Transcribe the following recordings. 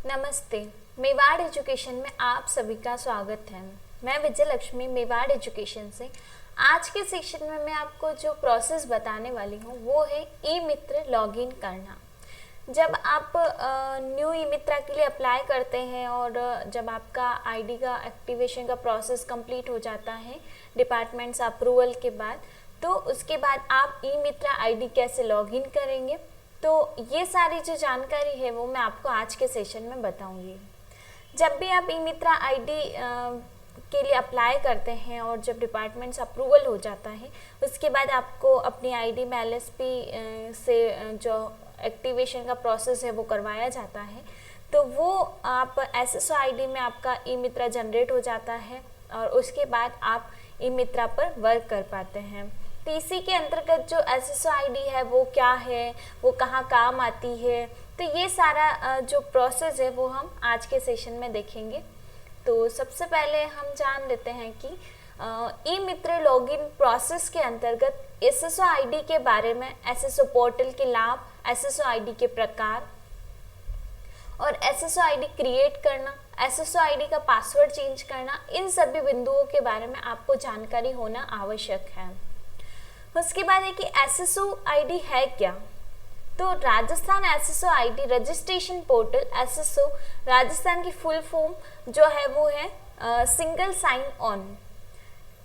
नमस्ते। मेवाड़ एजुकेशन में आप सभी का स्वागत है। मैं विजय लक्ष्मी मेवाड़ एजुकेशन से। आज के सेशन में मैं आपको जो प्रोसेस बताने वाली हूँ वो है ई मित्र लॉगिन करना। जब आप न्यू ई मित्रा के लिए अप्लाई करते हैं और जब आपका आईडी का एक्टिवेशन का प्रोसेस कंप्लीट हो जाता है डिपार्टमेंट्स अप्रूवल के बाद, तो उसके बाद आप ई मित्रा आईडी कैसे लॉगिन करेंगे, तो ये सारी जो जानकारी है वो मैं आपको आज के सेशन में बताऊंगी। जब भी आप ई मित्रा आईडी के लिए अप्लाई करते हैं और जब डिपार्टमेंट्स अप्रूवल हो जाता है उसके बाद आपको अपनी आईडी में एलएसपी से जो एक्टिवेशन का प्रोसेस है वो करवाया जाता है, तो वो आप एसएसओ आईडी में आपका ई मित्रा जनरेट हो जाता है और उसके बाद आप ई मित्रा पर वर्क कर पाते हैं। तो इसी के अंतर्गत जो एसएसओ आईडी है वो क्या है, वो कहाँ काम आती है, तो ये सारा जो प्रोसेस है वो हम आज के सेशन में देखेंगे। तो सबसे पहले हम जान लेते हैं कि ई मित्र लॉगिन प्रोसेस के अंतर्गत एसएसओ आईडी के बारे में, एसएसओ पोर्टल के लाभ, एसएसओ आईडी के प्रकार और एसएसओ आईडी क्रिएट करना, एसएसओ आईडी का पासवर्ड चेंज करना, इन सभी बिंदुओं के बारे में आपको जानकारी होना आवश्यक है। उसके बाद है कि एसएसओ आईडी है क्या। तो Rajasthan SSO ID registration portal, SSO Rajasthan की फुल फॉर्म जो है वो है single sign on.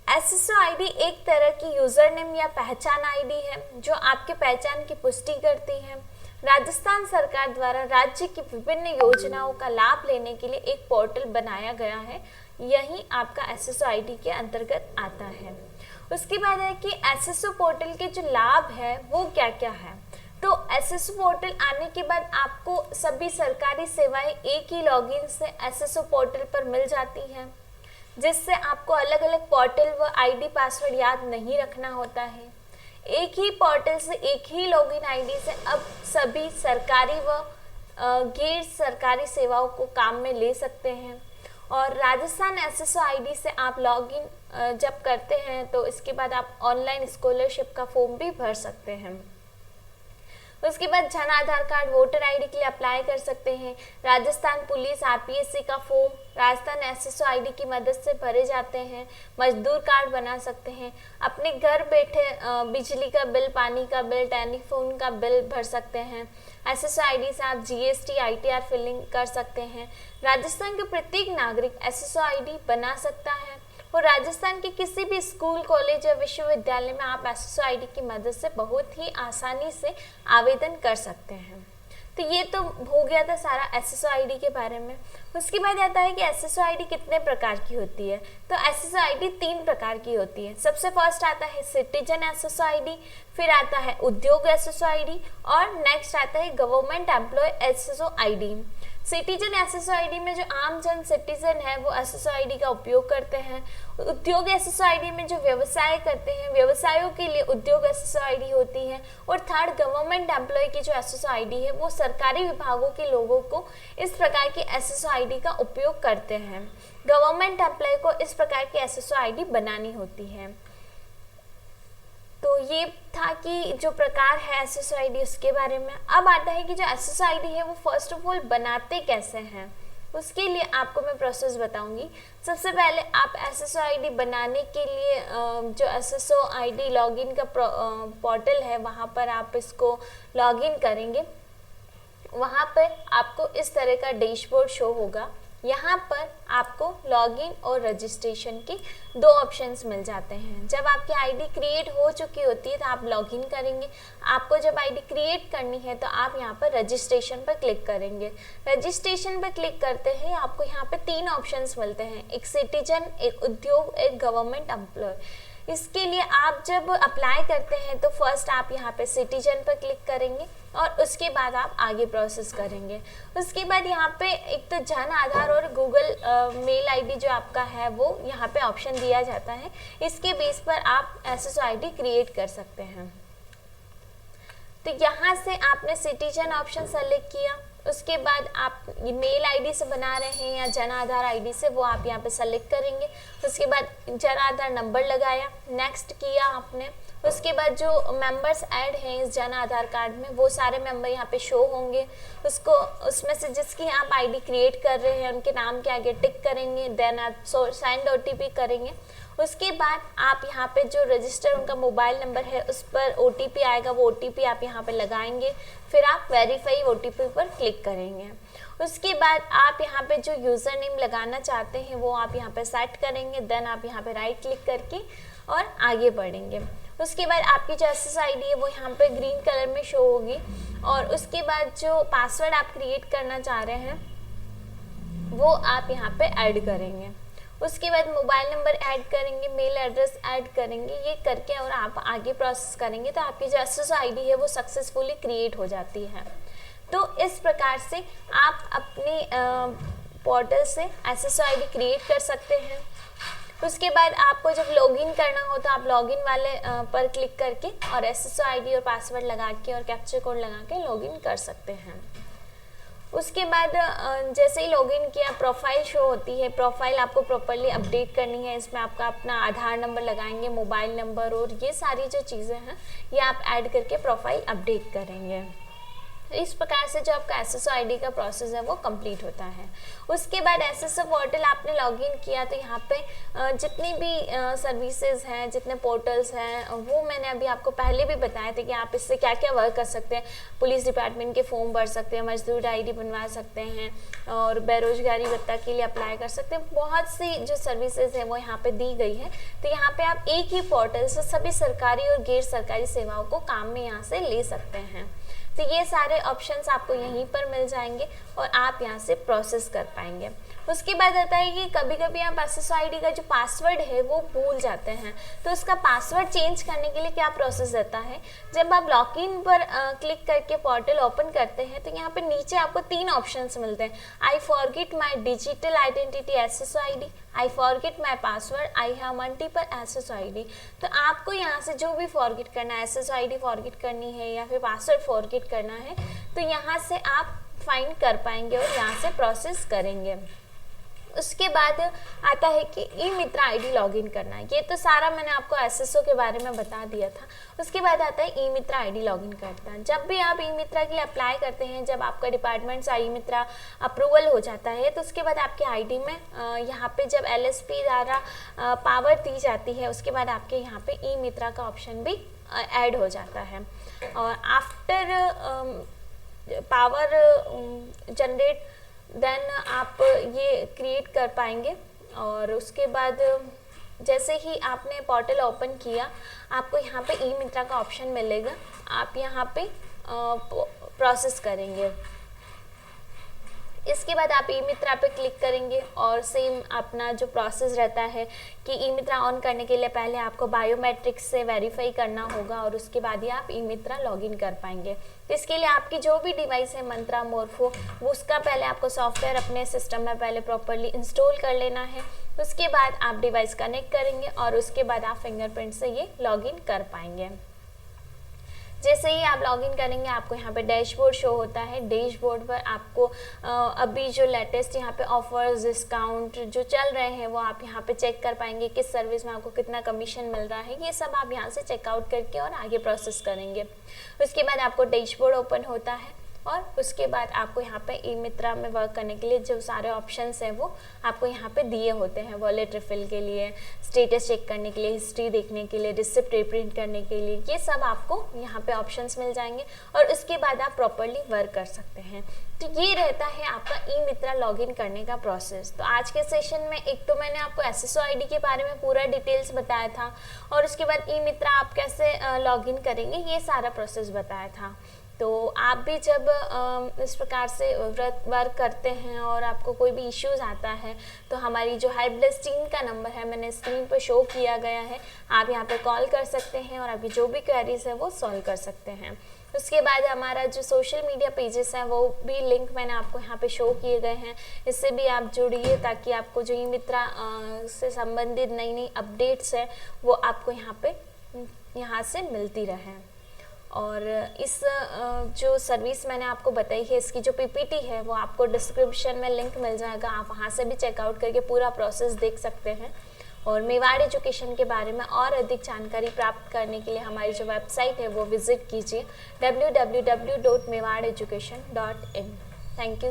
SSO ID एक तरह की यूजर नेम या पहचान आईडी है जो आपके पहचान की पुष्टि करती है। राजस्थान सरकार द्वारा राज्य की विभिन्न योजनाओं का लाभ लेने के लिए एक पोर्टल बनाया गया है, यही आपका एसएसओ आईडी के अंतर्गत आता है। उसके बाद है कि एसएसओ पोर्टल के जो लाभ है वो क्या क्या है। तो एसएसओ पोर्टल आने के बाद आपको सभी सरकारी सेवाएं एक ही लॉगिन से एसएसओ पोर्टल पर मिल जाती हैं, जिससे आपको अलग अलग पोर्टल व आईडी पासवर्ड याद नहीं रखना होता है। एक ही पोर्टल से एक ही लॉगिन आईडी से अब सभी सरकारी व गैर सरकारी सेवाओं को काम में ले सकते हैं। और राजस्थान एसएसओ आईडी से आप लॉगिन जब करते हैं तो इसके बाद आप ऑनलाइन स्कॉलरशिप का फॉर्म भी भर सकते हैं। उसके बाद Jan Aadhaar card, voter ID के लिए अप्लाई कर सकते हैं। राजस्थान पुलिस आरपीएससी का फॉर्म राजस्थान एसएसओ आईडी की मदद से भरे जाते हैं। मजदूर कार्ड बना सकते हैं। अपने घर बैठे बिजली का बिल, पानी का बिल, टेलीफोन का बिल भर सकते हैं। एसएसओ आईडी से आप जीएसटी, आईटीआर फिलिंग कर सकते हैं। राजस्थान के प्रत्येक नागरिक एसएसओ आईडी बना सकता है और राजस्थान के किसी भी स्कूल, कॉलेज या विश्वविद्यालय में आप एसएसओ आईडी की मदद से बहुत ही आसानी से आवेदन कर सकते हैं। तो ये तो हो गया था सारा एसएसओ आईडी के बारे में। उसके बाद आता है कि एसएसओ आईडी कितने प्रकार की होती है। तो एसएसओ आईडी 3 प्रकार की होती है। सबसे फर्स्ट आता है सिटीजन एसएसओ आईडी, फिर आता है उद्योग एसएसओ आईडी और नेक्स्ट आता है government employee SSO ID. Citizen SSO ID में जो आम जन सिटीजन है वो एसएसओ आईडी का उपयोग करते हैं। उद्योग एसएसओ आईडी में जो व्यवसाय करते हैं, व्यवसायों के लिए उद्योग एसएसओ आईडी होती है। और थर्ड गवर्नमेंट एम्प्लॉय की जो एसएसओ आईडी है वो सरकारी विभागों के लोगों को इस प्रकार की एसएसओ आईडी का उपयोग करते हैं। गवर्नमेंट एम्प्लॉय को इस प्रकार की एसएसओ आईडी बनानी होती है। तो ये था कि जो प्रकार है एसएसओ आईडी उसके बारे में। अब आता है कि जो एसएसओ आईडी है वो फर्स्ट ऑफ ऑल बनाते कैसे हैं, उसके लिए आपको मैं प्रोसेस बताऊंगी। सबसे पहले आप एसएसओ आईडी बनाने के लिए जो एसएसओ आईडी लॉगिन का पोर्टल है वहाँ पर आप इसको लॉगिन करेंगे। वहाँ पर आपको इस तरह का डैशबोर्ड शो होगा। यहाँ पर आपको लॉगिन और रजिस्ट्रेशन की 2 ऑप्शंस मिल जाते हैं। जब आपकी आईडी क्रिएट हो चुकी होती है तो आप लॉगिन करेंगे। आपको जब आईडी क्रिएट करनी है तो आप यहाँ पर रजिस्ट्रेशन पर क्लिक करेंगे। रजिस्ट्रेशन पर क्लिक करते ही आपको यहाँ पे 3 ऑप्शंस मिलते हैं, एक सिटीजन, एक उद्योग, एक गवर्नमेंट एम्प्लॉय। इसके लिए आप जब अप्लाई करते हैं तो फर्स्ट आप यहाँ पे सिटीजन पर क्लिक करेंगे और उसके बाद आप आगे प्रोसेस करेंगे। उसके बाद यहाँ पे एक तो जन आधार और गूगल मेल आईडी जो आपका है वो यहाँ पे ऑप्शन दिया जाता है। इसके बेस पर आप एसएसओ आईडी क्रिएट कर सकते हैं। तो यहाँ से आपने सिटीजन ऑप्शन सेलेक्ट किया। उसके बाद आप मेल आईडी से बना रहे हैं या जन आधार आईडी से, वो आप यहाँ पे सेलेक्ट करेंगे। उसके बाद जन आधार नंबर लगाया, नेक्स्ट किया आपने। उसके बाद जो मेंबर्स ऐड हैं इस जन आधार कार्ड में वो सारे मेंबर यहाँ पे शो होंगे। उसको उसमें से जिसकी आप आईडी क्रिएट कर रहे हैं उनके नाम के आगे टिक करेंगे, देन आप सेंड ओटीपी करेंगे। उसके बाद आप यहाँ पे जो रजिस्टर उनका मोबाइल नंबर है उस पर ओटीपी आएगा, वो ओटीपी आप यहाँ पे लगाएंगे, फिर आप वेरीफाई ओटीपी पर क्लिक करेंगे। उसके बाद आप यहाँ पे जो यूज़र नेम लगाना चाहते हैं वो आप यहाँ पे सेट करेंगे, देन आप यहाँ पे राइट क्लिक करके और आगे बढ़ेंगे। उसके बाद आपकी जो SSID है वो यहाँ पे ग्रीन कलर में शो होगी और उसके बाद जो पासवर्ड आप क्रिएट करना चाह रहे हैं वो आप यहाँ पे ऐड करेंगे। उसके बाद मोबाइल नंबर ऐड करेंगे, मेल एड्रेस ऐड करेंगे, ये करके और आप आगे प्रोसेस करेंगे तो आपकी जो SSID है वो सक्सेसफुली क्रिएट हो जाती है। तो इस प्रकार से आप अपने पोर्टल से SSID क्रिएट कर सकते हैं। उसके बाद आपको जब लॉगिन करना हो तो आप लॉगिन वाले पर क्लिक करके और SSID और पासवर्ड लगा के और कैप्चर कोड लगा के लॉगिन कर सकते हैं। उसके बाद जैसे ही लॉगिन किया प्रोफाइल शो होती है। प्रोफाइल आपको प्रॉपर्ली अपडेट करनी है, इसमें आपका अपना आधार नंबर लगाएंगे, मोबाइल नंबर और ये सारी जो चीज़ें हैं ये आप ऐड करके प्रोफाइल अपडेट करेंगे। इस प्रकार से जो आपका SSID का प्रोसेस है वो कंप्लीट होता है। उसके बाद SSO पोर्टल आपने लॉगिन किया तो यहाँ पे जितनी भी सर्विसेज हैं, जितने पोर्टल्स हैं वो मैंने अभी आपको पहले भी बताया था कि आप इससे क्या क्या वर्क कर सकते हैं। पुलिस डिपार्टमेंट के फॉर्म भर सकते हैं, मजदूर ID बनवा सकते हैं और बेरोजगारी भत्ता के लिए अप्लाई कर सकते हैं। बहुत सी जो सर्विसेज है वो यहाँ पे दी गई है। तो यहाँ पे आप एक ही पोर्टल से सभी सरकारी और गैर सरकारी सेवाओं को काम में यहाँ से ले सकते हैं। तो ये सारे ऑप्शंस आपको यहीं पर मिल जाएंगे और आप यहाँ से प्रोसेस कर पाएंगे। उसके बाद आता है कि कभी कभी आप SSID का जो पासवर्ड है वो भूल जाते हैं, तो उसका पासवर्ड चेंज करने के लिए क्या प्रोसेस रहता है। जब आप लॉगिन पर क्लिक करके पोर्टल ओपन करते हैं तो यहाँ पे नीचे आपको 3 ऑप्शंस मिलते हैं। I forget my digital identity SSID, I forget my password, I have multiple SSID। तो आपको यहाँ से जो भी फॉरगेट करना है, SSID फॉरगेट करनी है या फिर पासवर्ड फॉरगेट करना है, तो यहाँ से आप फाइंड कर पाएंगे और यहाँ से प्रोसेस करेंगे। उसके बाद आता है कि ई-मित्रा ID लॉगिन करना है। ये तो सारा मैंने आपको SSO के बारे में बता दिया था। उसके बाद आता है ई-मित्रा ID लॉगिन करता है। जब भी आप ई-मित्रा के लिए अप्लाई करते हैं, जब आपका डिपार्टमेंट से ई-मित्रा अप्रूवल हो जाता है तो उसके बाद आपके ID में यहाँ पे जब LSP द्वारा पावर दी जाती है उसके बाद आपके यहाँ पे ई-मित्रा का ऑप्शन भी ऐड हो जाता है। और आफ्टर पावर जनरेट देन आप ये क्रिएट कर पाएंगे। और उसके बाद जैसे ही आपने पोर्टल ओपन किया आपको यहाँ पे ई-मित्रा का ऑप्शन मिलेगा, आप यहाँ पे प्रोसेस करेंगे। इसके बाद आप ई-मित्रा पे क्लिक करेंगे और सेम अपना जो प्रोसेस रहता है कि ई-मित्रा ऑन करने के लिए पहले आपको बायोमेट्रिक्स से वेरीफाई करना होगा और उसके बाद ही आप ई-मित्रा लॉगिन कर पाएंगे। तो इसके लिए आपकी जो भी डिवाइस है मंत्रा, मोरफो, वो उसका पहले आपको सॉफ्टवेयर अपने सिस्टम में पहले प्रॉपर्ली इंस्टॉल कर लेना है। उसके बाद आप डिवाइस कनेक्ट करेंगे और उसके बाद आप फिंगरप्रिंट से ये लॉगिन कर पाएंगे। जैसे ही आप लॉगिन करेंगे आपको यहाँ पे डैशबोर्ड शो होता है। डैशबोर्ड पर आपको अभी जो लेटेस्ट यहाँ पे ऑफर्स, डिस्काउंट जो चल रहे हैं वो आप यहाँ पे चेक कर पाएंगे। किस सर्विस में आपको कितना कमीशन मिल रहा है ये सब आप यहाँ से चेकआउट करके और आगे प्रोसेस करेंगे। उसके बाद आपको डैशबोर्ड ओपन होता है और उसके बाद आपको यहाँ पे ई-मित्रा में वर्क करने के लिए जो सारे ऑप्शंस हैं वो आपको यहाँ पे दिए होते हैं। वॉलेट रिफिल के लिए, स्टेटस चेक करने के लिए, हिस्ट्री देखने के लिए, रिसिप्ट रिप्रिंट करने के लिए, ये सब आपको यहाँ पे ऑप्शंस मिल जाएंगे और उसके बाद आप प्रॉपर्ली वर्क कर सकते हैं। तो ये रहता है आपका ई-मित्रा लॉगिन करने का प्रोसेस। तो आज के सेशन में एक तो मैंने आपको SSO ID के बारे में पूरा डिटेल्स बताया था और उसके बाद ई-मित्रा आप कैसे लॉगिन करेंगे ये सारा प्रोसेस बताया था। तो आप भी जब इस प्रकार से वर्क करते हैं और आपको कोई भी इश्यूज आता है तो हमारी जो हेल्प डेस्क टीम का नंबर है मैंने स्क्रीन पर शो किया गया है, आप यहाँ पे कॉल कर सकते हैं और आपकी जो भी क्वेरीज है वो सॉल्व कर सकते हैं। उसके बाद हमारा जो सोशल मीडिया पेजेस हैं वो भी लिंक मैंने आपको यहाँ पे शो किए गए हैं, इससे भी आप जुड़िए ताकि आपको जो ई-मित्रा से संबंधित नई नई अपडेट्स है वो आपको यहाँ से मिलती रहें। और इस जो सर्विस मैंने आपको बताई है इसकी जो PPT है वो आपको डिस्क्रिप्शन में लिंक मिल जाएगा, आप वहाँ से भी चेकआउट करके पूरा प्रोसेस देख सकते हैं। और मेवाड़ एजुकेशन के बारे में और अधिक जानकारी प्राप्त करने के लिए हमारी जो वेबसाइट है वो विजिट कीजिए www.mewadeducation.in। Thank you.